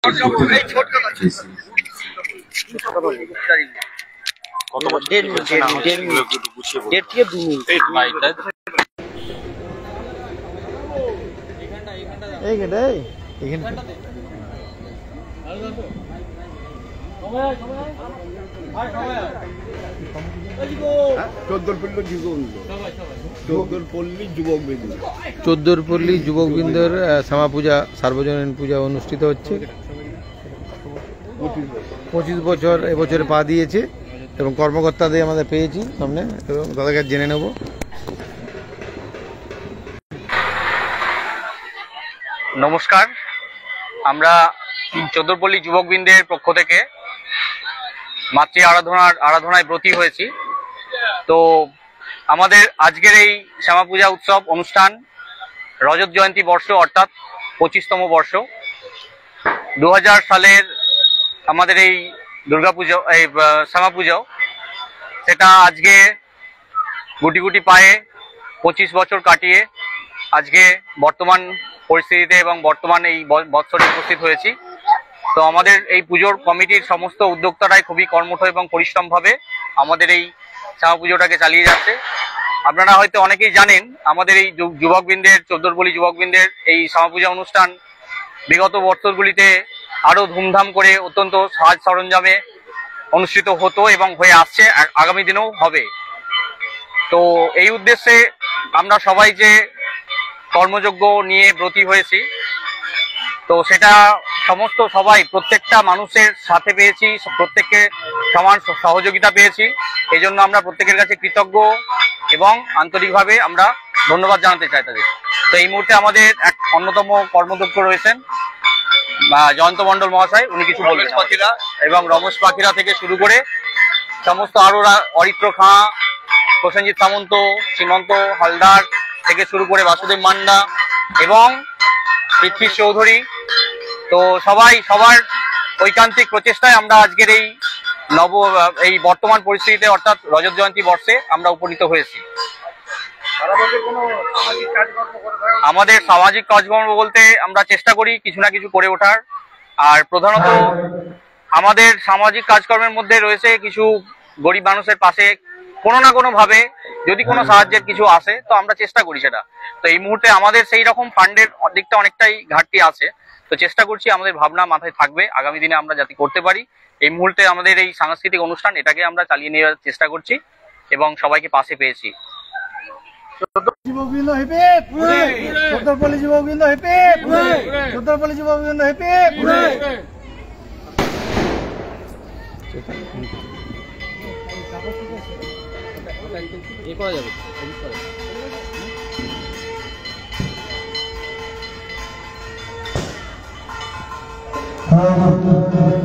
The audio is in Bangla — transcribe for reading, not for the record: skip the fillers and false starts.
কত বছর থেকে দু মিনিট চোদ্দোরপল্লী যুবকবৃন্দের শ্যামা পূজা সার্বজনীন পূজা অনুষ্ঠিত হচ্ছে। 25 বছর এবছরে পা দিয়েছে এবং কর্মকর্তাদের আমাদের পেয়েছি সামনে এবং তাদেরকে জেনে নেব। নমস্কার, আমরা চোদ্দোরপল্লী যুবকবৃন্দের পক্ষ থেকে মাতৃ আরাধনায় ব্রতী হয়েছি। তো আমাদের আজকের এই শ্যামা পূজা উৎসব অনুষ্ঠান রজত জয়ন্তী বর্ষ অর্থাৎ 25তম বর্ষ। 2000 সালের আমাদের এই দুর্গাপুজো, এই শ্যামা পুজো, সেটা আজকে গুটি গুটি পায়ে 25 বছর কাটিয়ে আজকে বর্তমান পরিস্থিতিতে এবং বর্তমান এই বৎসরে উপস্থিত হয়েছি। তো আমাদের এই পুজোর কমিটির সমস্ত উদ্যোক্তারাই খুবই কর্মঠ এবং পরিশ্রমভাবে আমাদের এই শ্যামা পুজোটাকে চালিয়ে যাচ্ছে। আপনারা হয়তো অনেকেই জানেন আমাদের এই যুবকবৃন্দের, চোদ্দোরপল্লী যুবকবৃন্দের এই শ্যামা পূজা অনুষ্ঠান বিগত বছরগুলিতে আরও ধুমধাম করে অত্যন্ত সাজ সরঞ্জামে অনুষ্ঠিত হতো এবং হয়ে আসছে, আগামী দিনেও হবে। তো এই উদ্দেশ্যে আমরা সবাই যে কর্মযজ্ঞ নিয়ে ব্রতী হয়েছি, তো সেটা সবাই প্রত্যেকটা মানুষের সাথে পেয়েছি, প্রত্যেককে সমান সহযোগিতা পেয়েছি। এই জন্য আমরা প্রত্যেকের কাছে কৃতজ্ঞ এবং আন্তরিকভাবে আমরা ধন্যবাদ জানাতে চাই তাদের। তো এই মুহূর্তে আমাদের এক অন্যতম কর্মদক্ষ রয়েছেন জয়ন্ত মণ্ডল মহাশয়, উনি কিছু বলবেন। পাখিরা এবং রমেশ পাখিরা থেকে শুরু করে সমস্ত আরো অরিত্র খাঁ, প্রসেনজিৎ সামন্ত, সীমন্ত হালদার থেকে শুরু করে বাসুদেব মান্ডা এবং পৃথ্বী চৌধুরী, তো সবার ঐকান্তিক প্রচেষ্টায় আমরা আজকের এই বর্তমান পরিস্থিতিতে অর্থাৎ রজত জয়ন্তী বর্ষে আমরা উপনীত হয়েছি। আমাদের সামাজিক কাজকর্ম বলতে আমরা চেষ্টা করি কিছু না কিছু করে ওঠার, আর প্রধানত আমাদের সামাজিক কাজকর্মের মধ্যে রয়েছে কিছু গরিব মানুষের পাশে কোনো না কোনো ভাবে যদি কোনো সাহায্যের কিছু আসে তো আমরা চেষ্টা করি সেটা। তো এই মুহূর্তে আমাদের সেই রকম ফান্ডের দিকটা অনেকটাই ঘাটতি আছে, তো চেষ্টা করছি, আমাদের ভাবনা মাথায় থাকবে আগামী দিনে আমরা যাতে করতে পারি। এই মুহূর্তে আমাদের এই সাংস্কৃতিক অনুষ্ঠান এটাকে আমরা চালিয়ে নেওয়ার চেষ্টা করছি এবং সবাইকে পাশে পেয়েছি। যুবকবৃন্দ হেপে, চোদ্দোরপল্লী যুবকবৃন্দ হেপে, চোদ্দোরপল্লী যুবকবৃন্দ হেপে। এ করা যাবে, হ্যাঁ।